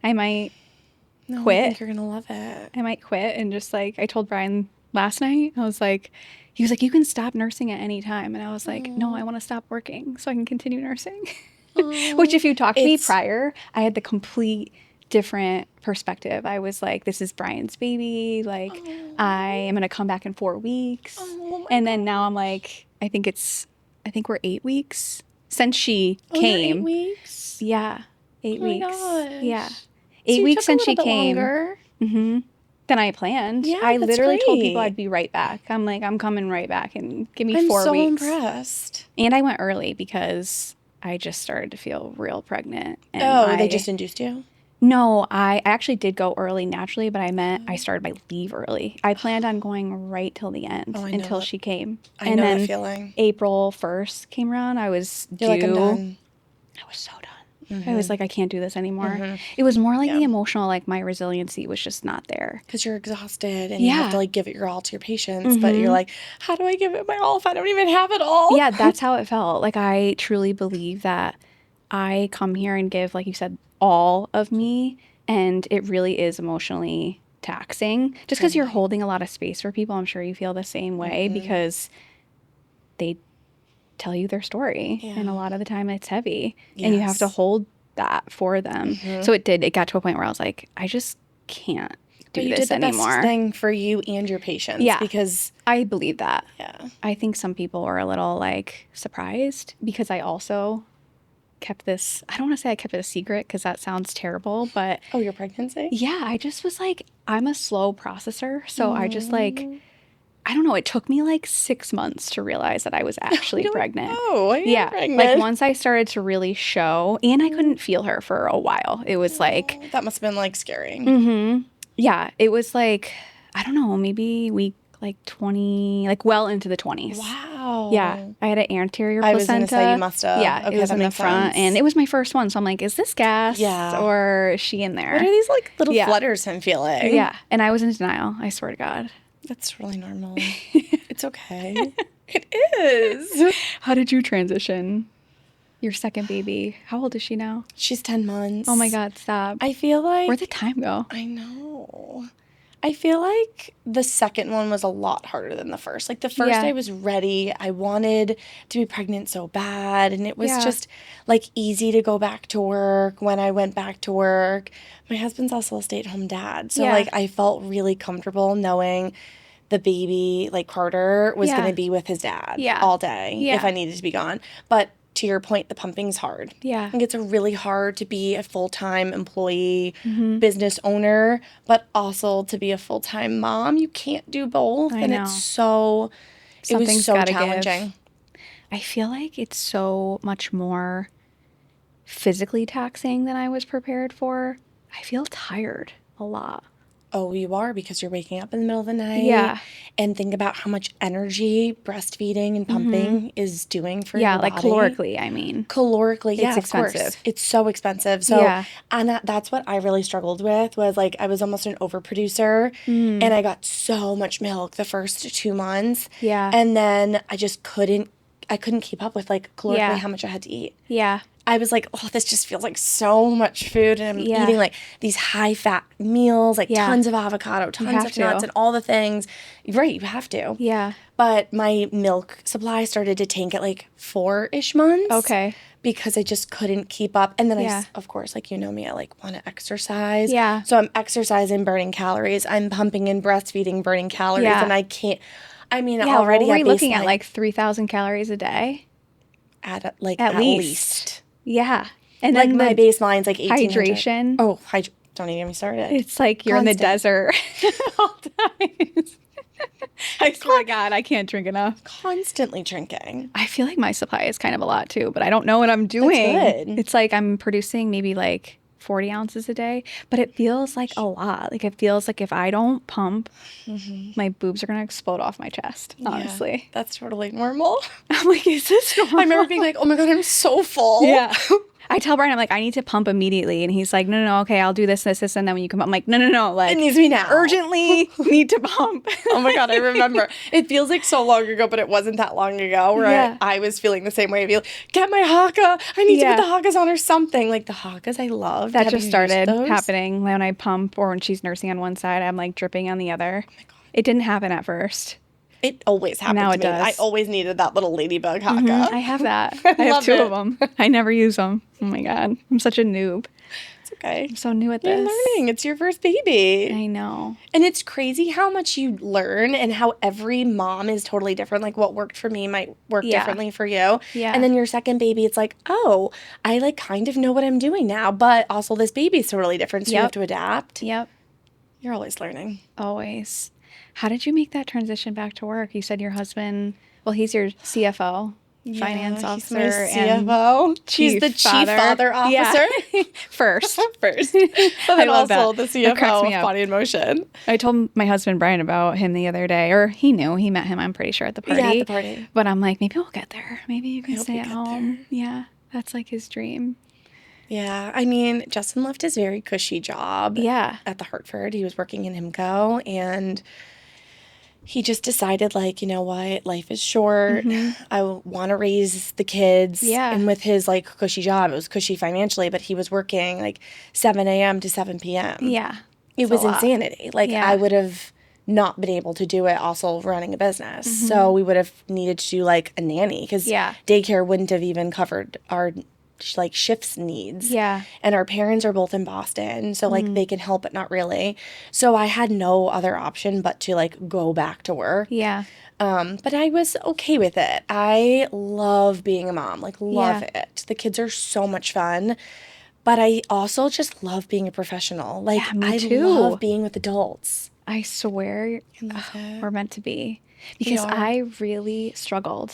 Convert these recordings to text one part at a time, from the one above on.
I might No, I quit. think you're going to love it. I might quit and just like, I told Brian last night, I was like, he was like, you can stop nursing at any time. And I was like, no, I want to stop working so I can continue nursing. Which if you talked to me prior, I had the complete different perspective. I was like, this is Brian's baby. Like, I am going to come back in 4 weeks. And then now I'm like, I think we're 8 weeks since she came. 8 weeks? Yeah. 8 weeks. Gosh. Yeah. So 8 weeks since she came. Longer. Mm-hmm. Than I planned. Yeah, I that's literally told people great. I'd be right back. I'm like, I'm coming right back and give me I'm 4 so weeks. impressed. And I went early because I just started to feel real pregnant. And they just induced you? No, I actually did go early naturally, but I meant I started my leave early. I planned on going right till the end until she came. I know that feeling. April 1st came around. I was due. You're like, I'm done. I was so done. I was like, I can't do this anymore. It was more like the emotional, like my resiliency was just not there. Because you're exhausted and you have to like give it your all to your patients. But you're like, how do I give it my all if I don't even have it all? Yeah, that's how it felt. Like I truly believe that I come here and give, like you said, all of me. And it really is emotionally taxing. Just because you're holding a lot of space for people, I'm sure you feel the same way because they tell you their story. And a lot of the time it's heavy. And you have to hold that for them. So it got to a point where I was like, I just can't do this anymore. Best thing for you and your patients. Yeah. Because I believe that. Yeah. I think some people were a little like surprised because I also kept this, I don't want to say I kept it a secret because that sounds terrible, but Oh, your pregnancy? Yeah, I just was like, I'm a slow processor. So I just like, I don't know, it took me like 6 months to realize that I was actually pregnant. Like, pregnant. Like once I started to really show, and I couldn't feel her for a while. It was like, that must have been like scary. Yeah, it was like, I don't know, maybe week like 20, like well into the 20s. Wow. Yeah, I had an anterior placenta. I was going to say you must have. Yeah, it was in the front, and it was my first one. So I'm like, is this gas or is she in there? What are these like little flutters I'm feeling? Yeah, and I was in denial, I swear to God. That's really normal. It's okay. It is. How did you transition your second baby? How old is she now? She's 10 months. Oh my God, stop. I feel like... Where'd the time go? I know. I feel like the second one was a lot harder than the first. Like the first I was ready. I wanted to be pregnant so bad. And it was just like easy to go back to work when I went back to work. My husband's also a stay-at-home dad. So like I felt really comfortable knowing the baby, like Carter, was going to be with his dad all day if I needed to be gone. But to your point, the pumping's hard. Yeah. I think it's really hard to be a full-time employee, business owner, but also to be a full-time mom. You can't do both. I and know. It was so challenging. I feel like it's so much more physically taxing than I was prepared for. I feel tired a lot. Oh, you are, because you're waking up in the middle of the night. Yeah. And think about how much energy breastfeeding and pumping is doing for your body. Yeah, like calorically, I mean. Calorically, it's expensive. Of course. It's so expensive. So, and that's what I really struggled with, was like I was almost an overproducer. And I got so much milk the first 2 months. Yeah. And then I just couldn't keep up with like calorically how much I had to eat. Yeah. I was like, oh, this just feels like so much food. And I'm eating like these high-fat meals, like tons of avocado, tons of nuts, and all the things. Right, you have to. Yeah. But my milk supply started to tank at like 4-ish months. Okay. Because I just couldn't keep up. And then I, of course, like, you know me, I like want to exercise. Yeah. So I'm exercising, burning calories. I'm pumping and breastfeeding, burning calories. And I can't, I mean, already we're looking at like 3,000 calories a day. At least. least. Yeah. And like then my baseline's like 1800. Hydration. Oh, don't even get me started. It's like you're in the desert all times. I swear to God, I can't drink enough. Constantly drinking. I feel like my supply is kind of a lot too, but I don't know what I'm doing. That's good. It's like I'm producing maybe like 40 ounces a day, but it feels like a lot. Like it feels like if I don't pump, my boobs are going to explode off my chest, honestly. Yeah, that's totally normal. I'm like, is this normal? I remember being like, oh my God, I'm so full. Yeah. I tell Brian, I'm like, I need to pump immediately. And he's like, no, okay, I'll do this, and then when you come up, I'm like, no, like, it needs to be now. Urgently need to pump. Oh my God, I remember. It feels like so long ago, but it wasn't that long ago where I was feeling the same way. I'd be like, get my Haka. I need to put the Hakas on or something. Like the Hakas I love. That just started happening when I pump or when she's nursing on one side, I'm like dripping on the other. Oh my God. It didn't happen at first. It always happens now to me. Does. I always needed that little ladybug Haka. I have that. I have two of them. I never use them. Oh my God. I'm such a noob. It's okay. I'm so new at this. You're learning. It's your first baby. I know. And it's crazy how much you learn and how every mom is totally different. Like what worked for me might work differently for you. Yeah. And then your second baby, it's like, oh, I like kind of know what I'm doing now, but also this baby's totally different. So you have to adapt. Yep. You're always learning. Always. How did you make that transition back to work? You said your husband, well, he's your CFO, finance officer. He's my CFO. He's the chief father officer. Yeah. First. But then also the CFO of Body in Motion. I told my husband, Brian, about him the other day, or he knew. He met him, I'm pretty sure, at the party. Yeah, at the party. But I'm like, maybe we'll get there. Maybe you can stay at home. There. Yeah, that's like his dream. Yeah, I mean, Justin left his very cushy job at the Hartford. He was working in HIMCO, and he just decided, like, you know what, life is short. I want to raise the kids. Yeah. And with his, like, cushy job, it was cushy financially, but he was working, like, 7 a.m. to 7 p.m. Yeah. It was insanity. Like, I would have not been able to do it also running a business. So we would have needed to do, like, a nanny because daycare wouldn't have even covered our like shifts needs. Yeah. And our parents are both in Boston, so like they can help but not really. So I had no other option but to like go back to work. Yeah. But I was okay with it. I love being a mom. Like love it. The kids are so much fun. But I also just love being a professional. Like me too. I love being with adults. I swear we're meant to be. Because I really struggled.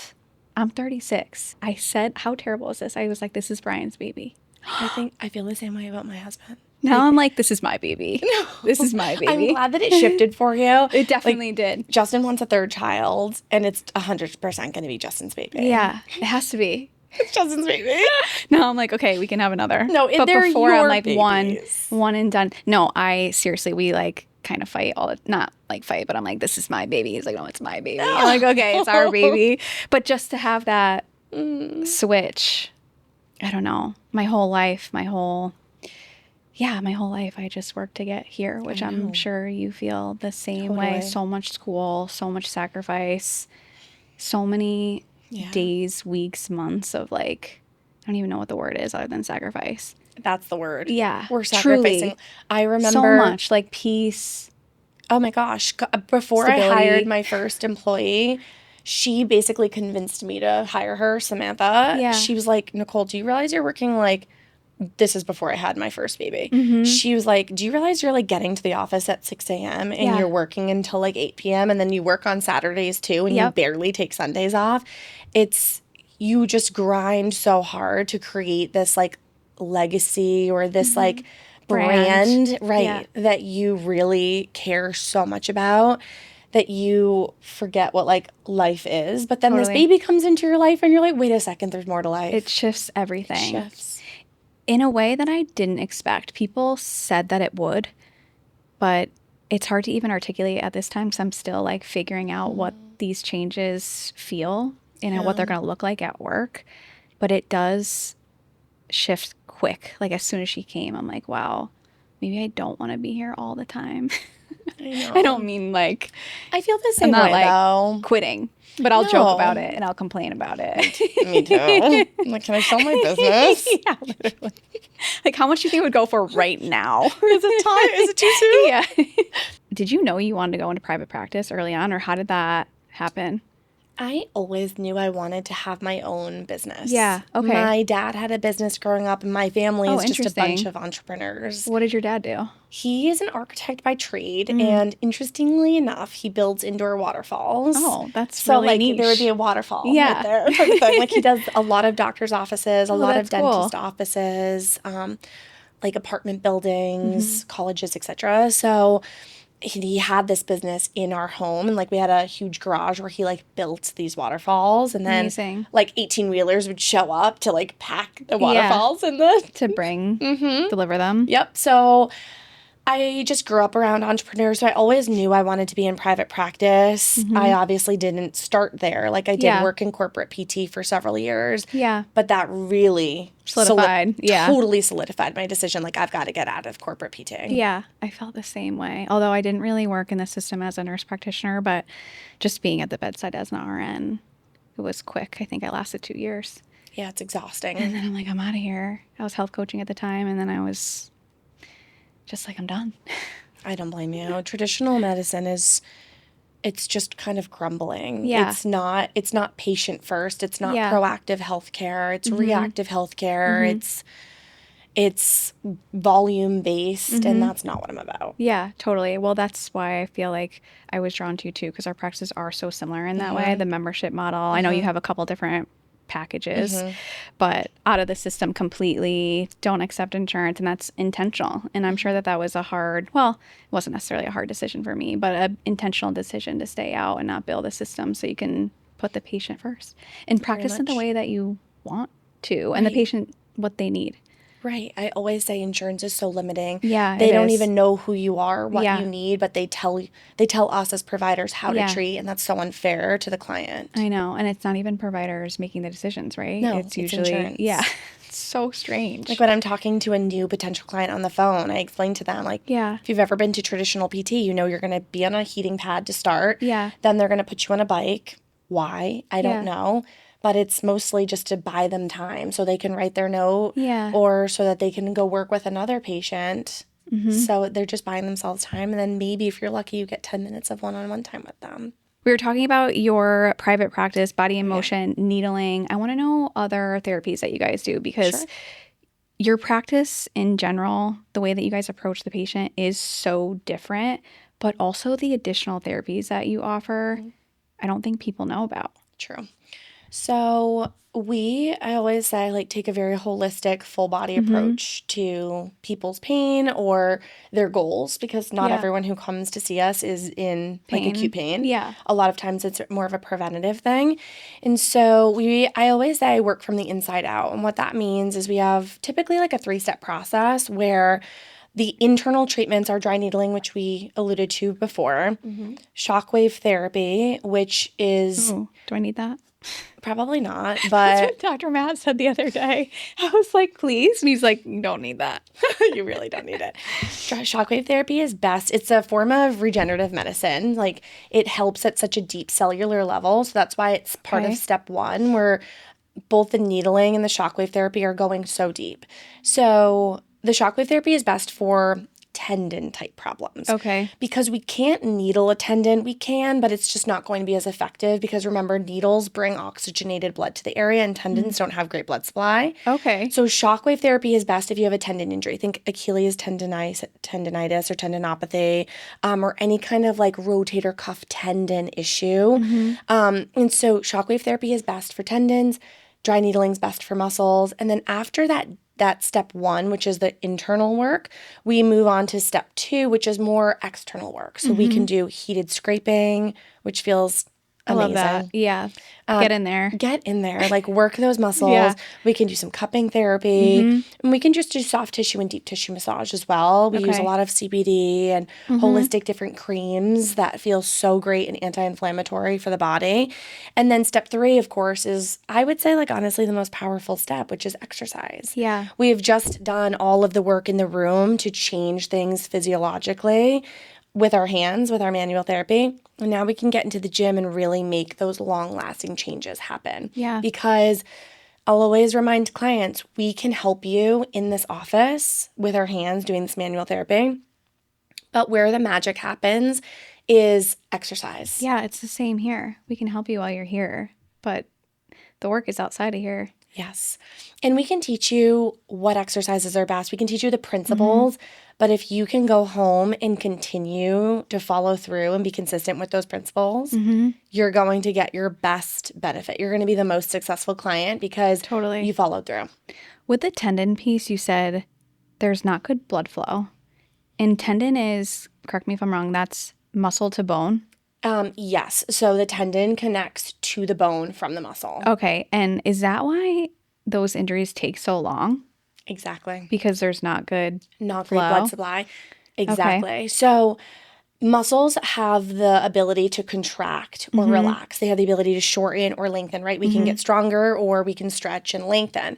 I'm 36. I said, how terrible is this? I was like, this is Brian's baby. I feel the same way about my husband. Now I'm like, this is my baby. No. This is my baby. I'm glad that it shifted for you. It definitely did. Justin wants a third child, and it's 100% going to be Justin's baby. Yeah, it has to be. It's Justin's baby. Now I'm like, okay, we can have another. No, but before I'm like babies. one and done. No, we like kind of fight not like fight, but I'm like, this is my baby. He's like, no, it's my baby. I'm like, okay, it's our baby. But just to have that switch, I don't know, my whole life, I just worked to get here, which I'm sure you feel the same way. So much school, so much sacrifice, so many days, weeks, months of like, I don't even know what the word is other than sacrifice. That's the word. Yeah. We're sacrificing. Truly. I remember so much, like peace. Oh my gosh. Before stability. I hired my first employee, she basically convinced me to hire her, Samantha. Yeah. She was like, Nicole, do you realize you're working like, this is before I had my first baby. She was like, do you realize you're like getting to the office at 6 a.m. and you're working until like 8 p.m. and then you work on Saturdays too and you barely take Sundays off? You just grind so hard to create this like legacy or this like brand that you really care so much about that you forget what like life is. But then this baby comes into your life and you're like, wait a second, there's more to life. It shifts everything. In a way that I didn't expect. People said that it would, but it's hard to even articulate at this time because I'm still like figuring out what these changes feel and what they're going to look like at work. But it does shift quick. Like as soon as she came, I'm like, wow, maybe I don't want to be here all the time. I know. I don't mean like I feel the same I'm not way like though. Quitting, but I'll joke about it and I'll complain about it. Me too. I'm like, can I sell my business? Yeah, literally. Like how much do you think it would go for right now? Is it too soon? Yeah. Did you know you wanted to go into private practice early on, or how did that happen? I always knew I wanted to have my own business. Yeah, okay. My dad had a business growing up, and my family is just a bunch of entrepreneurs. What did your dad do? He is an architect by trade, and interestingly enough, he builds indoor waterfalls. Oh, that's really niche. There would be a waterfall right there. Type of thing. Like he does a lot of doctor's offices, a lot of dentist offices, like apartment buildings, colleges, etc. So he had this business in our home, and like we had a huge garage where he like built these waterfalls, and then Amazing. like 18-wheelers would show up to like pack the Yeah. waterfalls in the To bring, Mm-hmm. deliver them. Yep. So I just grew up around entrepreneurs, so I always knew I wanted to be in private practice. I obviously didn't start there. Like I did work in corporate PT for several years. Yeah. But that really Solidified. Yeah. totally solidified my decision. Like I've got to get out of corporate PT. Yeah, I felt the same way. Although I didn't really work in the system as a nurse practitioner, but just being at the bedside as an RN, it was quick. I think I lasted 2 years. Yeah, it's exhausting. And then I'm like, I'm out of here. I was health coaching at the time, and then I was just like, I'm done. I don't blame you. Traditional medicine it's just kind of crumbling. Yeah. It's not patient first. It's not Yeah. proactive healthcare. It's reactive healthcare. It's volume based, and that's not what I'm about. Yeah, totally. Well, that's why I feel like I was drawn to you too, because our practices are so similar in that way. The membership model. I know you have a couple different packages, but out of the system completely, don't accept insurance, and that's intentional. And I'm sure that that was it wasn't necessarily a hard decision for me, but an intentional decision to stay out and not build a system so you can put the patient first and practice in the much. way that you want to, and the patient what they need. Right. I always say insurance is so limiting. Yeah, They it don't is. even know who you are, what Yeah. you need, but they tell us as providers how to treat, and that's so unfair to the client. I know, and it's not even providers making the decisions, right? No, it's it's usually insurance. It's so strange. Like when I'm talking to a new potential client on the phone, I explain to them, like, Yeah. if you've ever been to traditional PT, you know you're going to be on a heating pad to start. Yeah. Then they're going to put you on a bike. Why? I don't Yeah. know. But it's mostly just to buy them time so they can write their note Yeah. or so that they can go work with another patient. So they're just buying themselves time. And then maybe if you're lucky, you get 10 minutes of one-on-one time with them. We were talking about your private practice, body in motion, needling. I want to know other therapies that you guys do, because Sure. your practice in general, the way that you guys approach the patient is so different, but also the additional therapies that you offer, I don't think people know about. True. So I always say, like, take a very holistic, full body approach to people's pain or their goals, because not Yeah. everyone who comes to see us is in like Pain. acute pain. Yeah. A lot of times it's more of a preventative thing. And so I always say I work from the inside out. And what that means is we have typically like a 3-step process where the internal treatments are dry needling, which we alluded to before, shockwave therapy, which is Ooh, do I need that? probably not, That's but what Dr. Matt said the other day. I was like, please. And he's like, you don't need that. you really don't need it. Shockwave therapy is best. It's a form of regenerative medicine. Like, it helps at such a deep cellular level. So that's why it's part Okay. of step 1, where both the needling and the shockwave therapy are going so deep. So the shockwave therapy is best for tendon type problems. Okay. Because we can't needle a tendon. We can, but it's just not going to be as effective, because remember, needles bring oxygenated blood to the area and tendons don't have great blood supply. Okay. So shockwave therapy is best if you have a tendon injury. Think Achilles tendonitis or tendinopathy, or any kind of like rotator cuff tendon issue. And so shockwave therapy is best for tendons. Dry needling is best for muscles. And then after that step 1, which is the internal work, we move on to step 2, which is more external work. So we can do heated scraping, which feels I amazing. love that. Yeah. Get in there. Get in there, like work those muscles. Yeah. We can do some cupping therapy, and we can just do soft tissue and deep tissue massage as well. We use a Okay. lot of CBD and holistic different creams that feel so great and anti-inflammatory for the body. And then step 3, of course, is, I would say, like, honestly, the most powerful step, which is exercise. Yeah. We have just done all of the work in the room to change things physiologically with our hands, with our manual therapy. And now we can get into the gym and really make those long-lasting changes happen. Yeah. Because I'll always remind clients, we can help you in this office with our hands doing this manual therapy. But where the magic happens is exercise. Yeah, it's the same here. We can help you while you're here, but the work is outside of here. Yes. And we can teach you what exercises are best. We can teach you the principles. But if you can go home and continue to follow through and be consistent with those principles, you're going to get your best benefit. You're going to be the most successful client because Totally. you followed through. With the tendon piece, you said there's not good blood flow. And tendon is, correct me if I'm wrong, that's muscle to bone? Yes. So the tendon connects to the bone from the muscle. Okay. And is that why those injuries take so long? Exactly. Because there's not good Not great blood flow? supply. Okay. Exactly. So muscles have the ability to contract or relax. They have the ability to shorten or lengthen, right? We can get stronger or we can stretch and lengthen.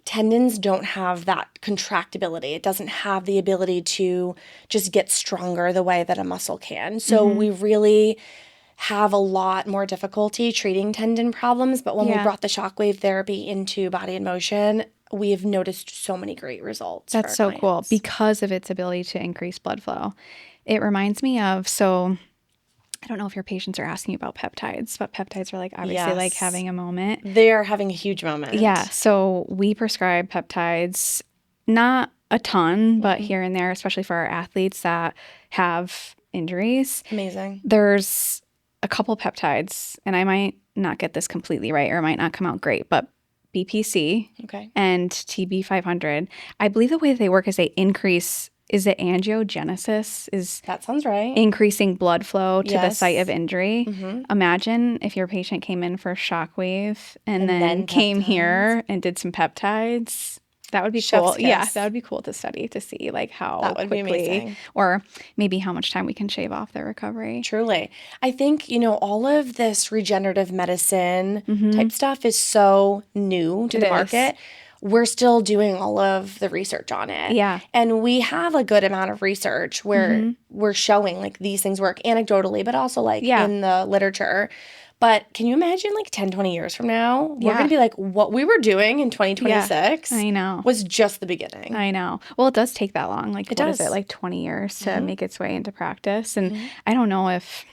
Tendons don't have that contractibility. It doesn't have the ability to just get stronger the way that a muscle can. So we really have a lot more difficulty treating tendon problems. But when we Yeah. brought the shockwave therapy into Body in Motion, we've noticed so many great results for That's our so cool clients. because of its ability to increase blood flow. It reminds me of, so I don't know if your patients are asking you about peptides, but peptides are like obviously like Yes. having a moment. They are having a huge moment. Yeah. So we prescribe peptides, not a ton, but here and there, especially for our athletes that have injuries. Amazing. There's a couple peptides, and I might not get this completely right or it might not come out great, but BPC Okay. and TB500, I believe the way that they work is they increase, is it angiogenesis? Is That sounds right. increasing blood flow to the Yes. site of injury. Imagine if your patient came in for shockwave and then then came peptides. here and did some peptides. That would be Chef's cool. Yeah, kiss. that would be cool to study to see like how That would be quickly amazing. or maybe how much time we can shave off their recovery. Truly. I think, all of this regenerative medicine type stuff is so new to It the is. market. We're still doing all of the research on it. Yeah. And we have a good amount of research where we're showing like these things work anecdotally, but also like Yeah. in the literature. But can you imagine like 10, 20 years from now, we're Yeah. going to be like, what we were doing in 2026 I know. was just the beginning. I know. Well, it does take that long. Like, It what is does. it? Like 20 years to make its way into practice. And I don't know if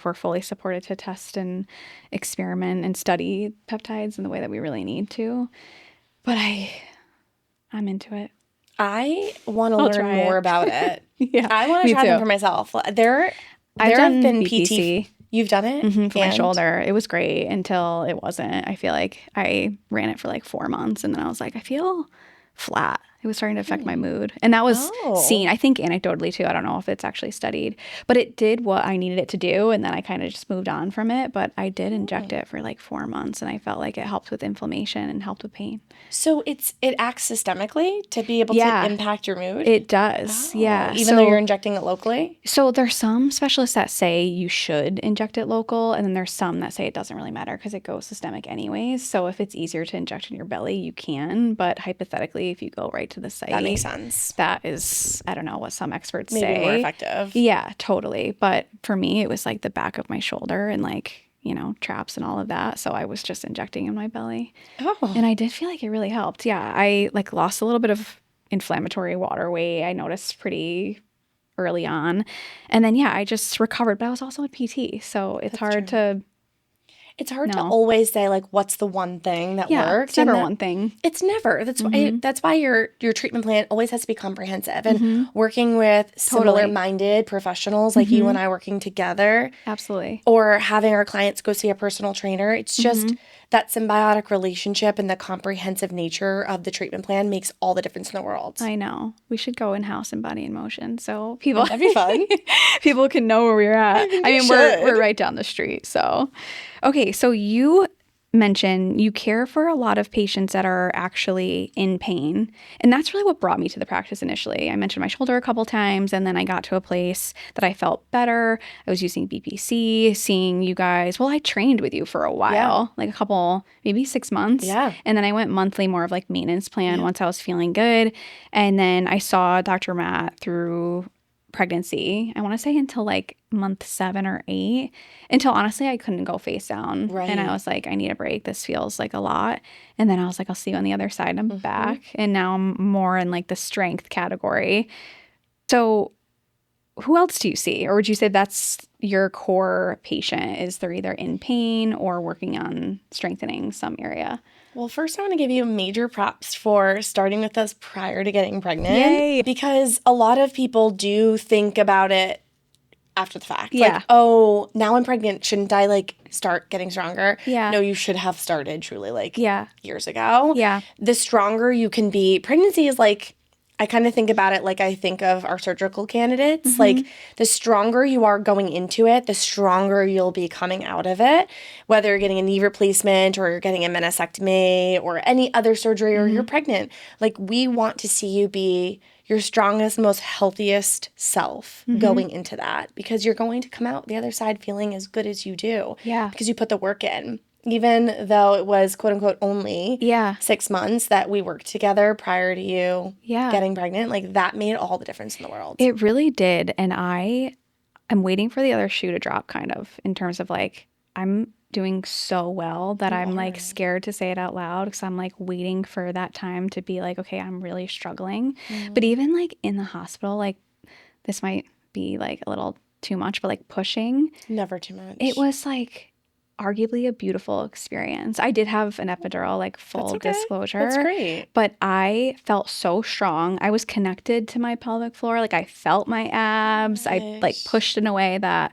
we're fully supported to test and experiment and study peptides in the way that we really need to. But I'm into it. I want to I'll learn try more it. about it. Yeah, I want to me try them too. for myself. There I've have done been BPC. PT. You've done it? For my And- shoulder. It was great until it wasn't. I feel like I ran it for like 4 months and then I was like, I feel flat. It was starting to affect my mood. And that was seen, I think anecdotally too. I don't know if it's actually studied, but it did what I needed it to do. And then I kind of just moved on from it. But I did inject it for like 4 months and I felt like it helped with inflammation and helped with pain. So it acts systemically to be able Yeah. to impact your mood? It does. Yeah. Even though you're injecting it locally? So there's some specialists that say you should inject it local, and then there's some that say it doesn't really matter because it goes systemic anyways. So if it's easier to inject in your belly, you can. But hypothetically, if you go right to the site, That makes sense. that is, I don't know what some experts Maybe say. more effective. Yeah, totally. But for me, it was like the back of my shoulder and like, traps and all of that. So I was just injecting in my belly. Oh. And I did feel like it really helped. Yeah, I like lost a little bit of inflammatory water weight. I noticed pretty early on. And then, yeah, I just recovered. But I was also a PT. So it's hard to It's hard to No. always say like what's the one thing that Yeah, worked. it's never and that- one thing. It's never. That's why your treatment plan always has to be comprehensive. And working with similar-minded professionals like you and I working together, Absolutely. or having our clients go see a personal trainer, it's just that symbiotic relationship and the comprehensive nature of the treatment plan makes all the difference in the world. I know. We should go in-house in Body in Motion so people That'd be fun. people can know where we're at. think I we mean, should. we're right down the street. So, okay, so you mentioned you care for a lot of patients that are actually in pain. And that's really what brought me to the practice initially. I mentioned my shoulder a couple times, and then I got to a place that I felt better. I was using BPC, seeing you guys. Well, I trained with you for a while, like a couple, maybe 6 months. Yeah. And then I went monthly, more of like maintenance plan once I was feeling good. And then I saw Dr. Matt through pregnancy, I want to say until like month 7 or 8, until honestly I couldn't go face down. Right. And I was like, I need a break. This feels like a lot. And then I was like, I'll see you on the other side. I'm back. And now I'm more in like the strength category. So who else do you see? Or would you say that's your core patient? Is they're either in pain or working on strengthening some area? Well, first I want to give you major props for starting with us prior to getting pregnant. Yay. Because a lot of people do think about it after the fact. Yeah. Like, oh, now I'm pregnant. Shouldn't I like start getting stronger? Yeah. No, you should have started truly like Yeah. years ago. Yeah. The stronger you can be. Pregnancy is like I kind of think about it like I think of our surgical candidates. Like, the stronger you are going into it, the stronger you'll be coming out of it. Whether you're getting a knee replacement or you're getting a meniscectomy or any other surgery or you're pregnant. Like, we want to see you be your strongest, most healthiest self going into that, because you're going to come out the other side feeling as good as you do. Yeah. Because you put the work in. Even though it was, quote unquote, only 6 months that we worked together prior to you getting pregnant, like, that made all the difference in the world. It really did. And I'm waiting for the other shoe to drop, kind of, in terms of like, I'm doing so well that I'm like scared to say it out loud, because I'm like waiting for that time to be like, okay, I'm really struggling. But even like in the hospital, like, this might be like a little too much, but like pushing. Never too much. It was like arguably a beautiful experience. I did have an epidural, like, full disclosure. That's great. But I felt so strong. I was connected to my pelvic floor. Like, I felt my abs. I like pushed in a way that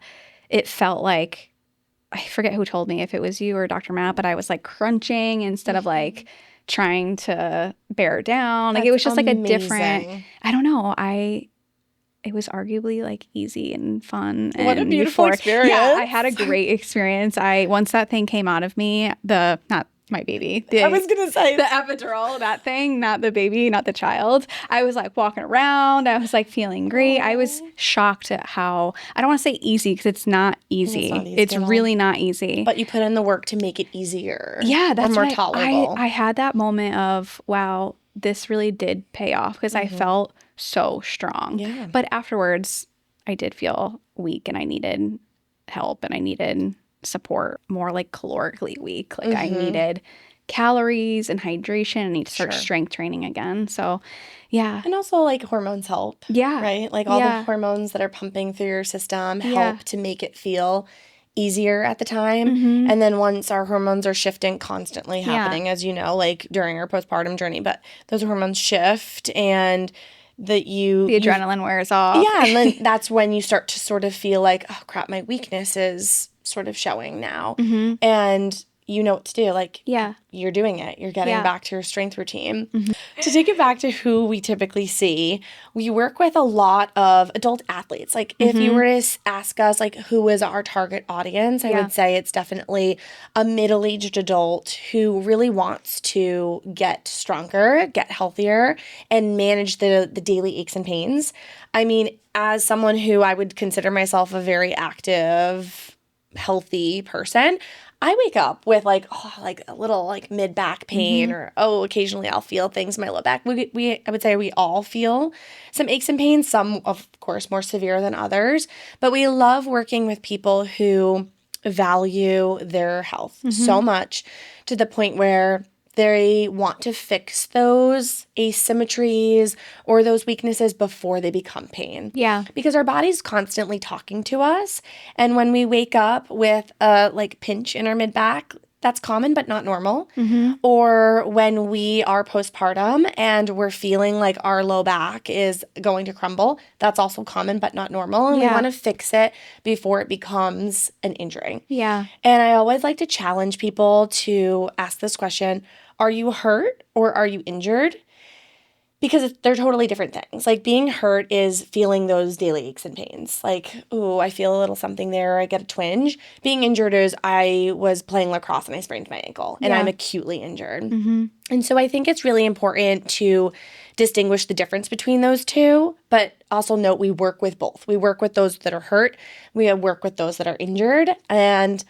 it felt like, I forget who told me, if it was you or Dr. Matt, but I was like crunching instead of like trying to bear down. Like, it was just like a different, I don't know. It was arguably like easy and fun. And what a beautiful experience. Yeah, I had a great experience. Once that thing came out of me, not my baby. I was going to say. The epidural, that thing, not the baby, not the child. I was like walking around. I was like feeling great. I was shocked at how, I don't want to say easy, because it's not easy. It's really not easy. But you put in the work to make it easier. Yeah, that's or more tolerable. I had that moment of, wow, this really did pay off, because I felt so strong. Yeah. But afterwards, I did feel weak, and I needed help, and I needed support, more like calorically weak. Like, I needed calories and hydration. I need to start strength training again. So, yeah. And also, like, hormones help. Yeah. Right? Like, all the hormones that are pumping through your system help to make it feel easier at the time. And then once our hormones are shifting, constantly happening, as you know, like during our postpartum journey, but those hormones shift, and the adrenaline wears off. Yeah, and then that's when you start to sort of feel like, oh crap, my weakness is sort of showing now. And you know what to do. Like, you're doing it. You're getting back to your strength routine. To take it back to who we typically see, we work with a lot of adult athletes. Like, if you were to ask us, like, who is our target audience, I would say it's definitely a middle-aged adult who really wants to get stronger, get healthier, and manage the daily aches and pains. I mean, as someone who I would consider myself a very active, healthy person, I wake up with like a little like mid back pain, or occasionally I'll feel things in my low back. I would say we all feel some aches and pains, some of course more severe than others, but we love working with people who value their health so much, to the point where they want to fix those asymmetries or those weaknesses before they become pain. Yeah. Because our body's constantly talking to us. And when we wake up with a like pinch in our mid back, that's common but not normal. Or when we are postpartum and we're feeling like our low back is going to crumble, that's also common but not normal. And we want to fix it before it becomes an injury. Yeah. And I always like to challenge people to ask this question: are you hurt or are you injured? Because they're totally different things. Like, being hurt is feeling those daily aches and pains. Like, ooh, I feel a little something there, I get a twinge. Being injured is, I was playing lacrosse and I sprained my ankle, and I'm acutely injured. And so I think it's really important to distinguish the difference between those two, but also note we work with both. We work with those that are hurt. We work with those that are injured. And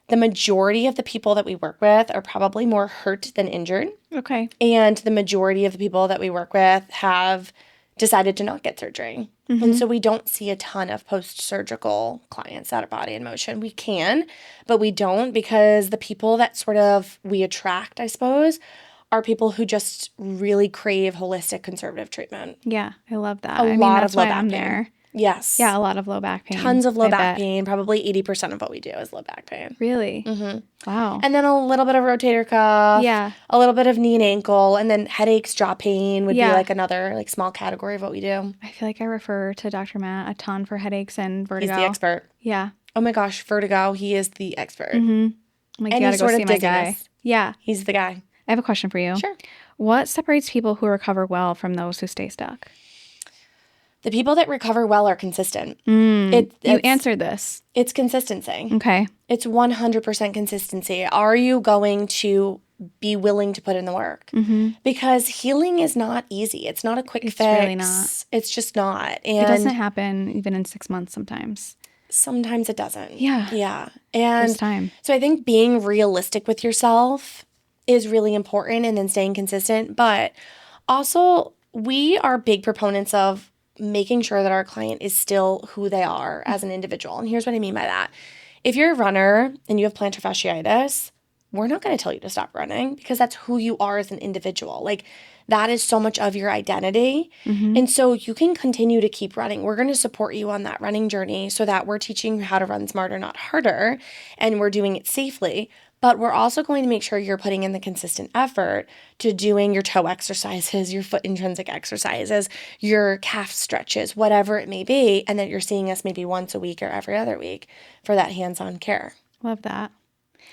the majority of the people that we work with are probably more hurt than injured. Okay. And the majority of the people that we work with have decided to not get surgery. And so we don't see a ton of post-surgical clients out of Body in Motion. We can, but we don't, because the people that sort of we attract, I suppose, are people who just really crave holistic conservative treatment. Yeah, I love that. A lot of low back I'm pain. there. Yes. Yeah, a lot of low back pain. Tons of low back pain. Probably 80% of what we do is low back pain. Really? Wow. And then a little bit of rotator cuff. Yeah. A little bit of knee and ankle. And then headaches, jaw pain would be like another like small category of what we do. I feel like I refer to Dr. Matt a ton for headaches and vertigo. He's the expert. Yeah. Oh my gosh, vertigo. He is the expert. I'm like, you Any gotta go sort see of my dizziness. guy. Yeah. He's the guy. I have a question for you. Sure. What separates people who recover well from those who stay stuck? The people that recover well are consistent. You answered this. It's consistency. Okay. It's 100% consistency. Are you going to be willing to put in the work? Mm-hmm. Because healing is not easy. It's not a quick fix. It's really not. It's just not. And it doesn't happen even in 6 months sometimes. Sometimes it doesn't. Yeah. Yeah. And There's time. So I think being realistic with yourself is really important, and then staying consistent. But also, we are big proponents of making sure that our client is still who they are as an individual. And here's what I mean by that. If you're a runner and you have plantar fasciitis, we're not going to tell you to stop running, because that's who you are as an individual. Like, that is so much of your identity. Mm-hmm. And so you can continue to keep running. We're going to support you on that running journey, so that we're teaching you how to run smarter, not harder, and we're doing it safely. But we're also going to make sure you're putting in the consistent effort to doing your toe exercises, your foot intrinsic exercises, your calf stretches, whatever it may be, and that you're seeing us maybe once a week or every other week for that hands-on care. Love that.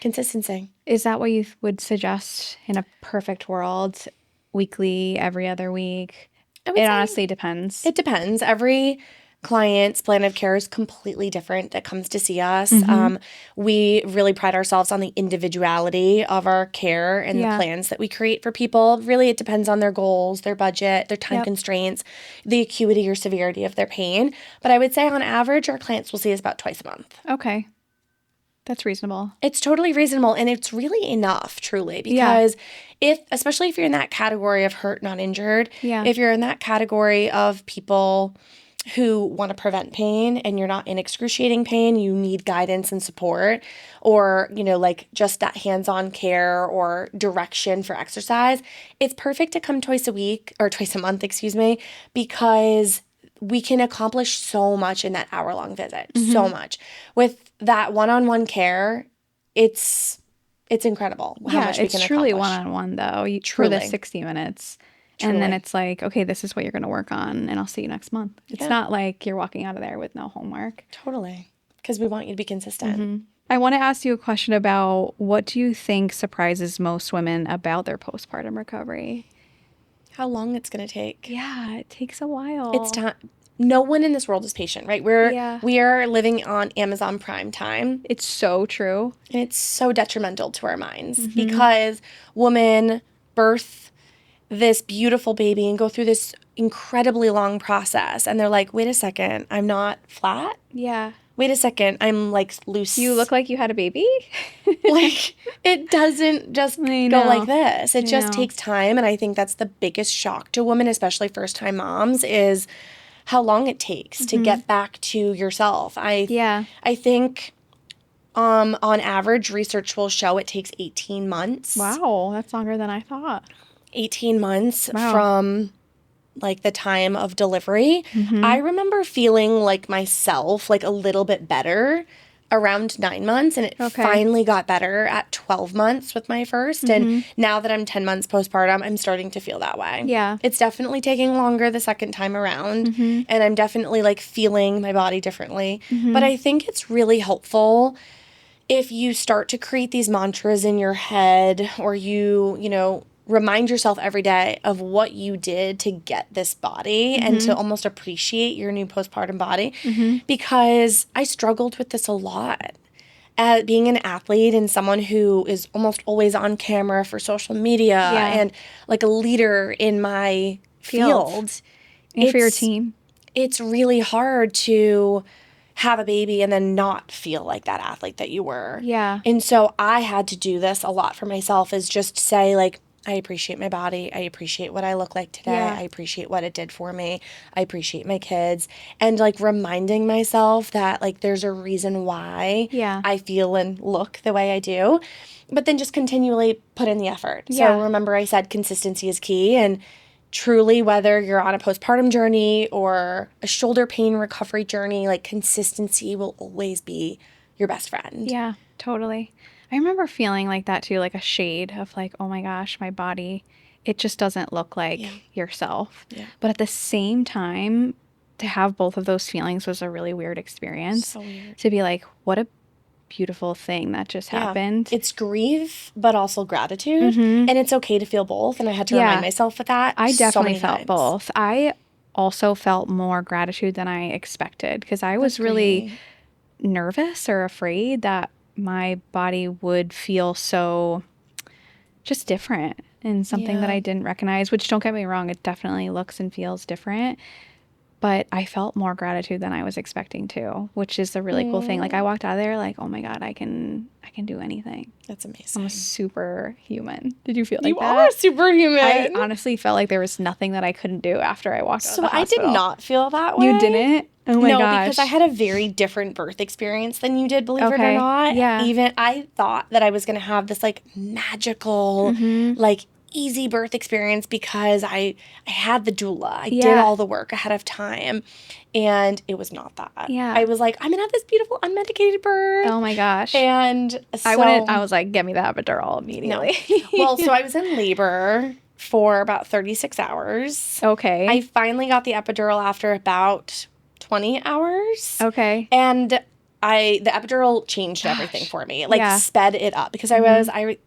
Consistency. Is that what you would suggest in a perfect world? Weekly, every other week? It honestly depends. It depends. Every client's plan of care is completely different that comes to see us. Mm-hmm. We really pride ourselves on the individuality of our care and the plans that we create for people. Really, it depends on their goals, their budget, their time constraints, the acuity or severity of their pain. But I would say on average, our clients will see us about twice a month. Okay. That's reasonable. It's totally reasonable, and it's really enough, truly, because especially if you're in that category of hurt, not injured, if you're in that category of people who want to prevent pain and you're not in excruciating pain, you need guidance and support, or, like just that hands-on care or direction for exercise, it's perfect to come twice a month, because we can accomplish so much in that hour-long visit, so much. With that one-on-one care, it's incredible how much we can accomplish. It's truly one-on-one, though, for the 60 minutes. Truly. And then it's like, okay, this is what you're going to work on, and I'll see you next month. It's not like you're walking out of there with no homework. Totally. Because we want you to be consistent. Mm-hmm. I want to ask you a question about, what do you think surprises most women about their postpartum recovery? How long it's going to take. Yeah, it takes a while. It's time. No one in this world is patient, right? We are living on Amazon Prime time. It's so true. And it's so detrimental to our minds, because women birth this beautiful baby and go through this incredibly long process, and they're like, wait a second, I'm not flat? Yeah. Wait a second, I'm like loose. You look like you had a baby? Like, it doesn't just go like this. It just takes time, and I think that's the biggest shock to women, especially first-time moms, is how long it takes to get back to yourself. I think on average, research will show it takes 18 months. Wow, that's longer than I thought. 18 months from like the time of delivery. I remember feeling like myself, like a little bit better around 9 months, and it finally got better at 12 months with my first. And now that I'm 10 months postpartum, I'm starting to feel that way. Yeah. It's definitely taking longer the second time around, and I'm definitely like feeling my body differently. But I think it's really helpful if you start to create these mantras in your head, or you remind yourself every day of what you did to get this body, and to almost appreciate your new postpartum body, because I struggled with this a lot. Being an athlete and someone who is almost always on camera for social media and like a leader in my field. And for your team. It's really hard to have a baby and then not feel like that athlete that you were. Yeah. And so I had to do this a lot for myself, is just say, like, I appreciate my body. I appreciate what I look like today. Yeah. I appreciate what it did for me. I appreciate my kids. And like reminding myself that like there's a reason why I feel and look the way I do. But then just continually put in the effort. Yeah. So remember, I said consistency is key. And truly, whether you're on a postpartum journey or a shoulder pain recovery journey, like consistency will always be your best friend. Yeah, totally. I remember feeling like that too, like a shade of like, oh my gosh, my body, it just doesn't look like yourself. Yeah. But at the same time, to have both of those feelings was a really weird experience. So weird. To be like, what a beautiful thing that just happened. It's grief, but also gratitude. And it's okay to feel both. And I had to remind myself of that. I so definitely many felt times. both. I also felt more gratitude than I expected because I was really nervous or afraid that my body would feel so just different and something that I didn't recognize, which don't get me wrong, it definitely looks and feels different. But I felt more gratitude than I was expecting to, which is a really cool thing. Like I walked out of there like, oh my God, I can do anything. That's amazing. I'm a superhuman. Did you feel like that? You are superhuman. I honestly felt like there was nothing that I couldn't do after I walked out of the hospital. I did not feel that way. You didn't? Oh my gosh. No, because I had a very different birth experience than you did, believe it or not. Yeah. Even I thought that I was going to have this like magical, like easy birth experience because I had the doula. I did all the work ahead of time. And it was not that. Yeah. I was like, I'm going to have this beautiful unmedicated birth. Oh my gosh. And so I was like, get me the epidural immediately. No. Well, so I was in labor for about 36 hours. Okay. I finally got the epidural after about 20 hours. Okay. And the epidural changed everything for me. Like sped it up because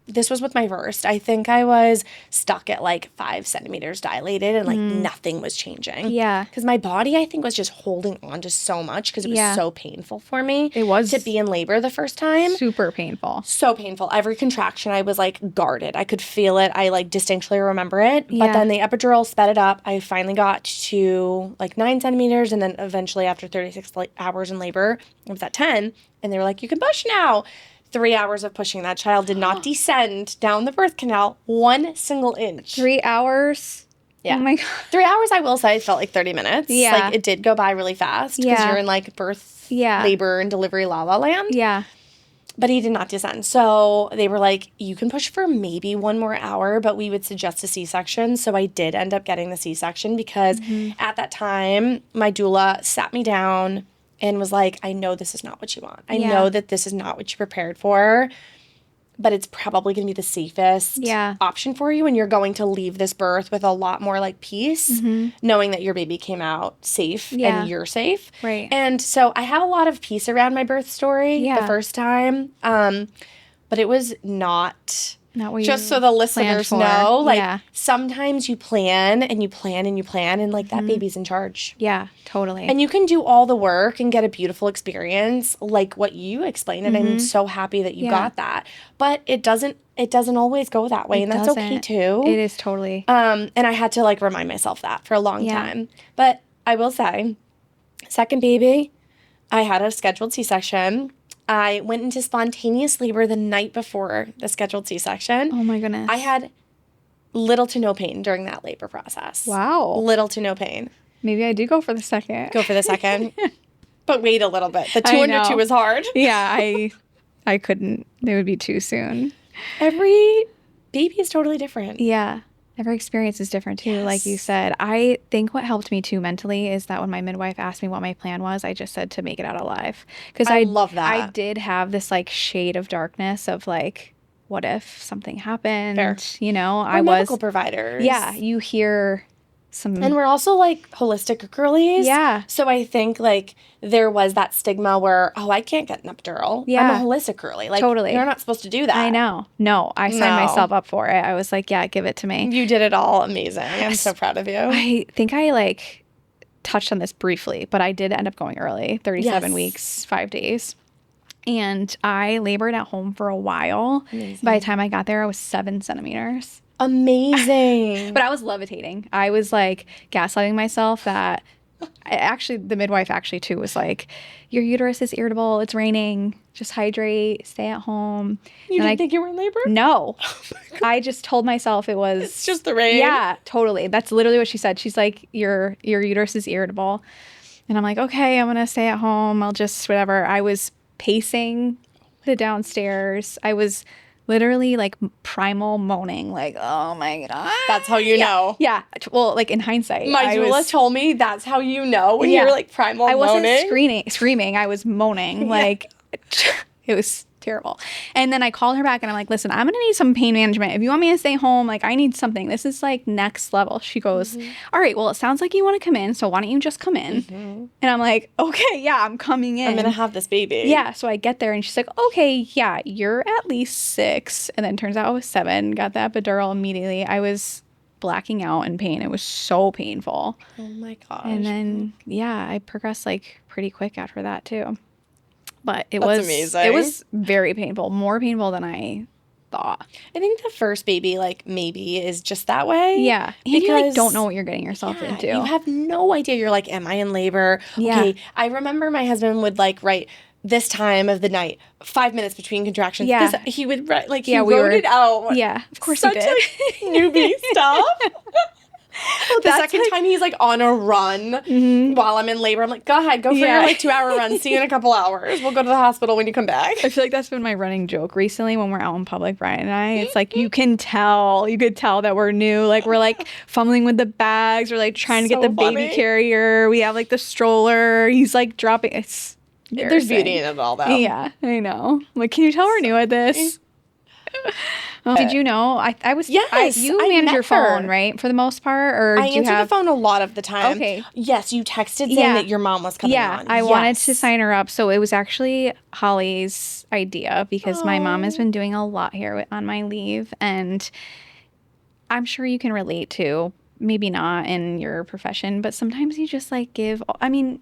this was with my first. I think I was stuck at like 5 centimeters dilated and like nothing was changing. Yeah. Because my body, I think, was just holding on to so much because it was so painful for me. It was. To be in labor the first time. Super painful. So painful. Every contraction, I was like guarded. I could feel it. I like distinctly remember it. But then the epidural sped it up. I finally got to like 9 centimeters. And then eventually after 36 hours in labor, it was at 10. And they were like, you can push now. 3 hours of pushing. That child did not descend down the birth canal 1 single inch. 3 hours? Yeah. Oh my God. 3 hours, I will say, felt like 30 minutes. Yeah. Like it did go by really fast because you're in like birth, labor, and delivery la la land. Yeah. But he did not descend. So they were like, you can push for maybe 1 more hour, but we would suggest a C-section. So I did end up getting the C-section because at that time, my doula sat me down and was like, I know this is not what you want. I know that this is not what you prepared for, but it's probably going to be the safest option for you. And you're going to leave this birth with a lot more like peace, knowing that your baby came out safe and you're safe. Right. And so I have a lot of peace around my birth story the first time. But it was not what just so the listeners know, like sometimes you plan and you plan and you plan and like that baby's in charge. Yeah, totally. And you can do all the work and get a beautiful experience like what you explained. And I'm so happy that you got that. But it doesn't always go that way. And that's okay too. It is totally. And I had to like remind myself that for a long time. But I will say, second baby, I had a scheduled C-section. I went into spontaneous labor the night before the scheduled C-section. Oh my goodness. I had little to no pain during that labor process. Wow. Little to no pain. Maybe I do go for the second. Go for the second. But wait a little bit. The 2 under 2 is hard. Yeah, I couldn't. It would be too soon. Every baby is totally different. Yeah. Every experience is different too, like you said. I think what helped me too mentally is that when my midwife asked me what my plan was, I just said to make it out alive. Because I love that. I did have this like shade of darkness of like, what if something happened? Fair. You know, We're medical providers. Yeah, you hear some. And we're also like holistic girlies. Yeah. So I think like there was that stigma where, I can't get an epidural. Yeah. I'm a holistic girly. Like, totally. You're not supposed to do that. I know. No, I signed myself up for it. I was like, yeah, give it to me. You did it all amazing. I'm so proud of you. I think I like touched on this briefly, but I did end up going early, 37 weeks, 5 days. And I labored at home for a while. Amazing. By the time I got there, I was 7 centimeters. Amazing. But I was levitating. I was like gaslighting myself that the midwife actually too was like, your uterus is irritable. It's raining. Just hydrate. Stay at home. You didn't think you were in labor? No. I just told myself it was. It's just the rain. Yeah, totally. That's literally what she said. She's like, your uterus is irritable. And I'm like, okay, I'm going to stay at home. I'll just whatever. I was pacing the downstairs. I was literally like primal moaning, like, oh my God. That's how you know. Yeah. Well, like in hindsight. My doula told me that's how you know when you're like primal moaning. I wasn't screaming. I was moaning. Like, It was terrible. And then I called her back and I'm like, listen, I'm going to need some pain management. If you want me to stay home, like I need something. This is like next level. She goes, all right, well, it sounds like you want to come in. So why don't you just come in? And I'm like, okay, yeah, I'm coming in. I'm going to have this baby. Yeah. So I get there and she's like, okay, yeah, you're at least 6. And then turns out I was 7. Got the epidural immediately. I was blacking out in pain. It was so painful. Oh my gosh. And then, yeah, I progressed like pretty quick after that too. But That's amazing. It was very painful, more painful than I thought. I think the first baby, like, maybe is just that way. Yeah. And you like don't know what you're getting yourself into. You have no idea. You're like, am I in labor? Yeah. Okay. I remember my husband would like write this time of the night, 5 minutes between contractions. Yeah. He would write, like, he wrote it out. Yeah. Of course Such he did. Like, newbie stuff. Well, the second time he's like on a run while I'm in labor, I'm like, go ahead, go for your like 2-hour run. See you in a couple hours. We'll go to the hospital when you come back. I feel like that's been my running joke recently when we're out in public, Brian and I. It's like you could tell that we're new. Like we're like fumbling with the bags. We're like trying to get the baby carrier. We have like the stroller. He's like dropping. It's there's beauty in it all though. Yeah, I know. I'm like, can you tell we're new at this? Did you know? I was. Yes, you I manage met your phone, her. right? For the most part, or I do you answer have the phone a lot of the time. Okay. Yes, you texted saying that your mom was coming on. I wanted to sign her up, so it was actually Holly's idea because my mom has been doing a lot here on my leave, and I'm sure you can relate to. Maybe not in your profession, but sometimes you just like give. I mean,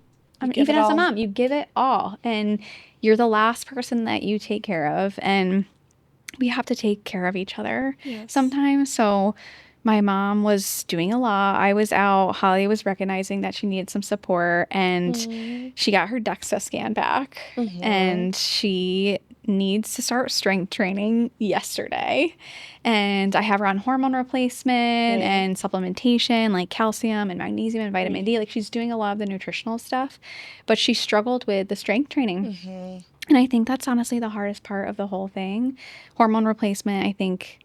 even as a mom, you give it all, and you're the last person that you take care of, and we have to take care of each other sometimes. So my mom was doing a lot. I was out. Holly was recognizing that she needed some support, and she got her DEXA scan back, and she needs to start strength training yesterday. And I have her on hormone replacement and supplementation like calcium and magnesium and vitamin D. Like she's doing a lot of the nutritional stuff, but she struggled with the strength training. And I think that's honestly the hardest part of the whole thing. Hormone replacement, I think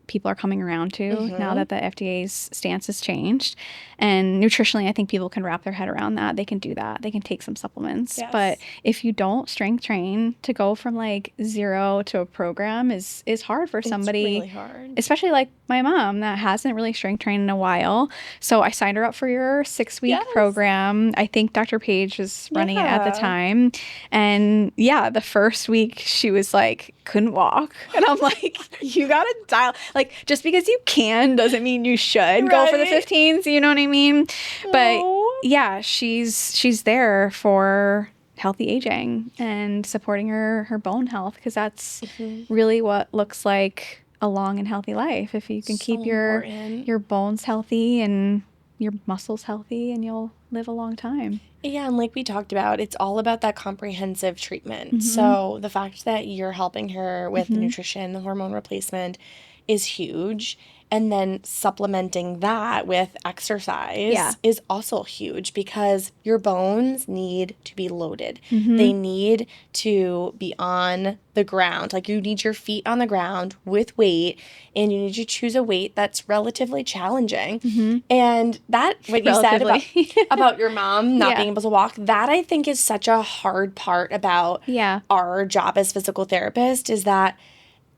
people are coming around to now that the FDA's stance has changed. And nutritionally, I think people can wrap their head around that. They can do that. They can take some supplements. Yes. But if you don't strength train, to go from like 0 to a program is hard for somebody. It's really hard. Especially like my mom that hasn't really strength trained in a while. So I signed her up for your 6-week program. I think Dr. Page was running it at the time. And the first week she was like, couldn't walk. And I'm like, you got to dial. Like, just because you can doesn't mean you should go for the 15s. You know what I mean? But yeah, she's there for healthy aging and supporting her bone health, because that's really what looks like a long and healthy life. If you can keep your bones healthy and your muscles healthy, and you'll live a long time. Yeah, and like we talked about, it's all about that comprehensive treatment. So the fact that you're helping her with nutrition, hormone replacement is huge. And then supplementing that with exercise is also huge, because your bones need to be loaded. They need to be on the ground. Like you need your feet on the ground with weight, and you need to choose a weight that's relatively challenging. And that, what you said about your mom not being able to walk, that I think is such a hard part about our job as physical therapists, is that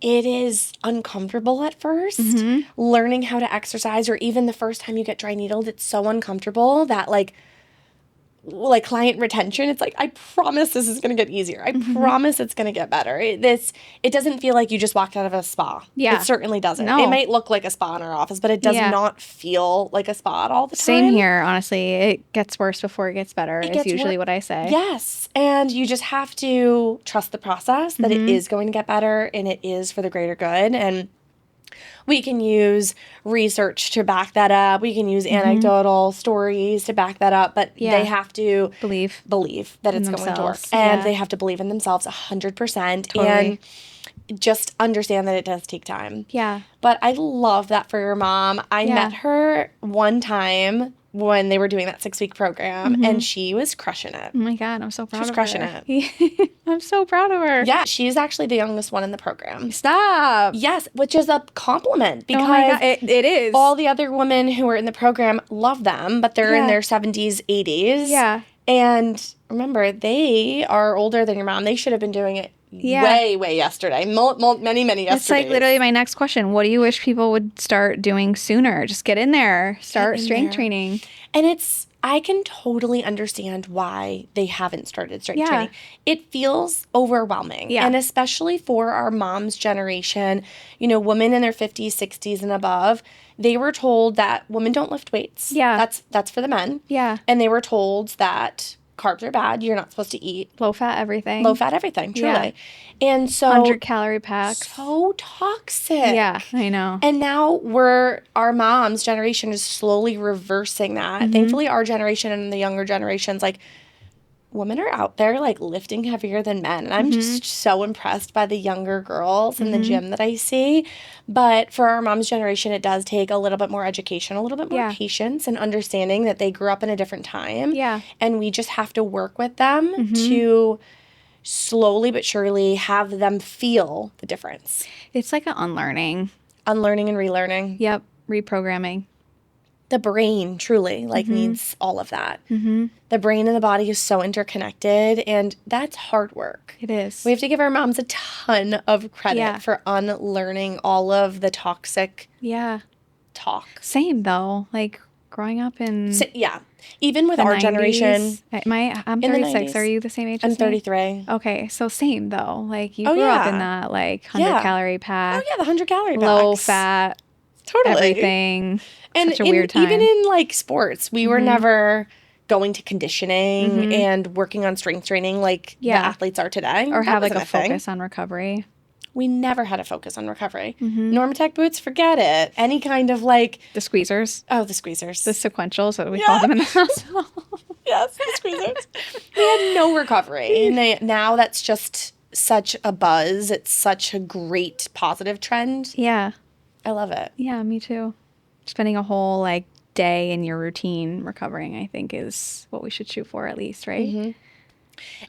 it is uncomfortable at first, learning how to exercise, or even the first time you get dry needled, it's so uncomfortable that like client retention, it's like, I promise this is going to get easier. I promise it's going to get better. It doesn't feel like you just walked out of a spa. It certainly doesn't. No. It might look like a spa in our office, but it does not feel like a spa all the time. Same here, honestly. It gets worse before it gets better, is usually what I say. Yes. And you just have to trust the process, that it is going to get better, and it is for the greater good. And we can use research to back that up. We can use anecdotal stories to back that up. But they have to believe that it's going to work. And they have to believe in themselves 100%. Totally. And just understand that it does take time. Yeah. But I love that for your mom. I met her one time when they were doing that 6-week program, and she was crushing it. Oh my God, I'm so proud of her. She was crushing it. I'm so proud of her. Yeah, she's actually the youngest one in the program. Stop. Yes, which is a compliment, because it is. All the other women who are in the program love them, but they're in their 70s, 80s. Yeah. And remember, they are older than your mom. They should have been doing it way yesterday. Many yesterdays. It's like literally my next question. What do you wish people would start doing sooner? Just get in there. Start strength training. And I can totally understand why they haven't started strength training. It feels overwhelming. Yeah. And especially for our mom's generation, women in their 50s, 60s, and above, they were told that women don't lift weights. Yeah. That's for the men. Yeah. And they were told that carbs are bad. You're not supposed to eat. Low fat everything. Truly. Yeah. And so 100-calorie packs. So toxic. Yeah, I know. And now our mom's generation is slowly reversing that. Mm-hmm. Thankfully, our generation and the younger generations, like, women are out there, like, lifting heavier than men. And I'm just so impressed by the younger girls in the gym that I see. But for our mom's generation, it does take a little bit more education, a little bit more patience and understanding that they grew up in a different time. Yeah. And we just have to work with them to slowly but surely have them feel the difference. It's like an unlearning. Unlearning and relearning. Yep. Reprogramming. The brain truly needs all of that. Mm-hmm. The brain and the body is so interconnected, and that's hard work. It is. We have to give our moms a ton of credit for unlearning all of the toxic talk. Same though. Like growing up in even with our 90s, generation. I'm 36. Are you the same age as me? I'm 33. Okay, so same though. Like you grew up in that 100-calorie pack. Oh yeah, the 100-calorie packs. Low fat. Totally. Everything. And such a weird time. Even in like sports, we were never going to conditioning and working on strength training like the athletes are today. Or have like a focus on recovery. We never had a focus on recovery. Normatec boots, forget it. Any kind of like... The squeezers. Oh, the squeezers. The sequentials, what we call them in the hospital. Yes, the squeezers. We had no recovery. And now that's just such a buzz. It's such a great positive trend. Yeah. I love it. Yeah, me too. Spending a whole day in your routine recovering, I think, is what we should shoot for at least, right?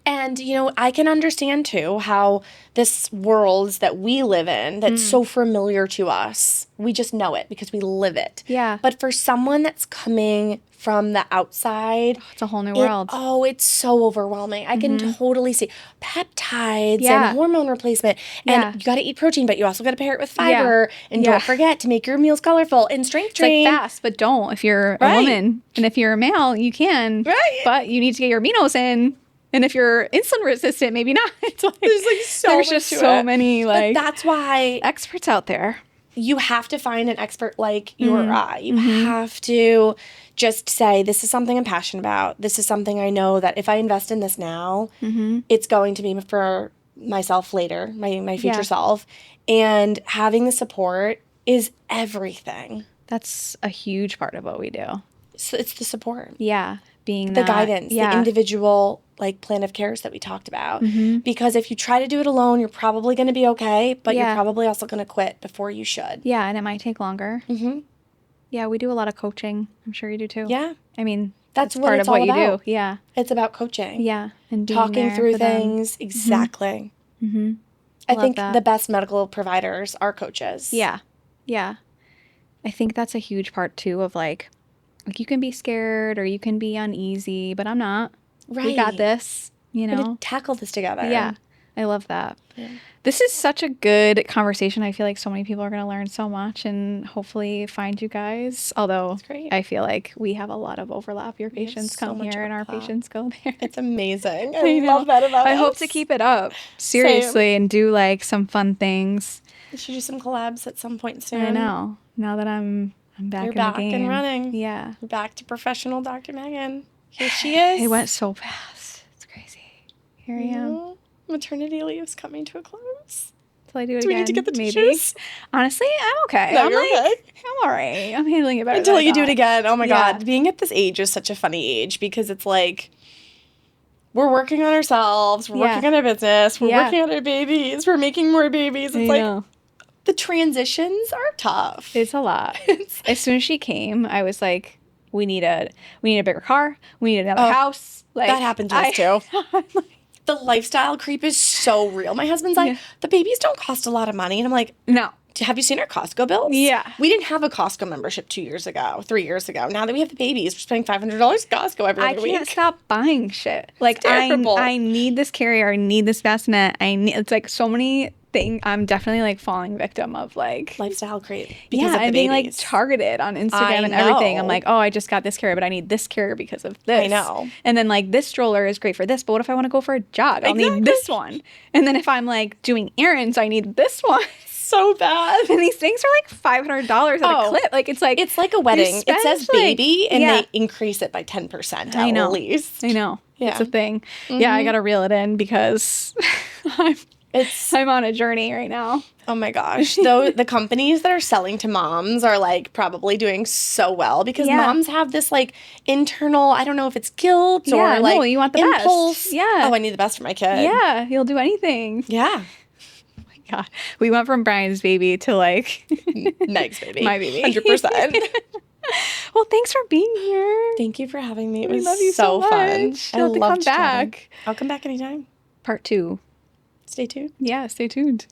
And, I can understand, too, how this world that we live in that's so familiar to us, we just know it because we live it. Yeah. But for someone that's coming from the outside... It's a whole new world. It's so overwhelming. I can totally see peptides and hormone replacement. And you got to eat protein, but you also got to pair it with fiber. And don't forget to make your meals colorful and strength train. It's like fast, but don't. If you're a woman and if you're a male, you can. Right. But you need to get your aminos in. And if you're insulin resistant, maybe not. It's there's just so many But that's why experts out there. You have to find an expert like you or I. You have to just say, this is something I'm passionate about. This is something I know that if I invest in this now, it's going to be for myself later, my future self. And having the support is everything. That's a huge part of what we do. So it's the support. Yeah. Being the guidance, the individual plan of cares that we talked about. Because if you try to do it alone, you're probably going to be okay, but you're probably also going to quit before you should. Yeah, and it might take longer. Yeah, we do a lot of coaching. I'm sure you do too. Yeah. I mean, that's what part it's of what all you about. do. Yeah. It's about coaching. Yeah. And talking through things. Exactly. I think the best medical providers are coaches. Yeah. Yeah. I think that's a huge part too of you can be scared or you can be uneasy, but I'm not. Right. We got this, We're going to tackle this together. Yeah. I love that. Yeah. This is such a good conversation. I feel like so many people are going to learn so much and hopefully find you guys. Although I feel like we have a lot of overlap. Your patients come here and our patients go there. It's amazing. I love that about us. I hope to keep it up. Seriously. And do some fun things. We should do some collabs at some point soon. I know. Now that I'm back You're in back the game. and running. Yeah. You're back to professional Dr. Megan. Here she is. It went so fast. It's crazy. Here I am. Maternity leave's coming to a close. Till I do it Do we again. need to get the maybe. tissues? Honestly, I'm okay. No, you're okay. I'm all right. I'm handling it better Until than I you do thought. it again. Oh my God. Being at this age is such a funny age because it's we're working on ourselves. We're working on our business. We're working on our babies. We're making more babies. It's the transitions are tough. It's a lot. As soon as she came, I was like, we need a bigger car. We need another house. That happened to us too. The lifestyle creep is so real. My husband's like, the babies don't cost a lot of money. And I'm like, no. Have you seen our Costco bills? Yeah. We didn't have a Costco membership 2 years ago, 3 years ago. Now that we have the babies, we're spending $500 at Costco every I other can't week. stop buying shit. Like, terrible. I need this carrier. I need this bassinet. It's like so many things. I'm definitely like falling victim of like Lifestyle creep because of the and being like babies. targeted on Instagram I and everything. I'm know. like, oh, I just got this carrier, but I need this carrier because of this. I know. And then like this stroller is great for this, but what if I want to go for a jog? I'll need this one. And then if I'm like doing errands, I need this one. So bad. And these things are like $500 at a clip. Like it's like a wedding. It says baby, and yeah. they increase it by 10% I know. at least. I know. Yeah. It's a thing. Yeah, I gotta reel it in because I'm on a journey right now. Oh my gosh. Though the companies that are selling to moms are like probably doing so well because moms have this like internal, I don't know if it's guilt or like no, you want the impulse. best. Yeah. Oh, I need the best for my kid. Yeah, you'll do anything. Yeah. God, we went from Brian's baby to like Next baby. My baby. 100%. Well, thanks for being here. Thank you for having me. It We was love you so fun. much. I You'll have to come loved chatting. back. I'll come back anytime. Part 2. Stay tuned. Yeah, stay tuned.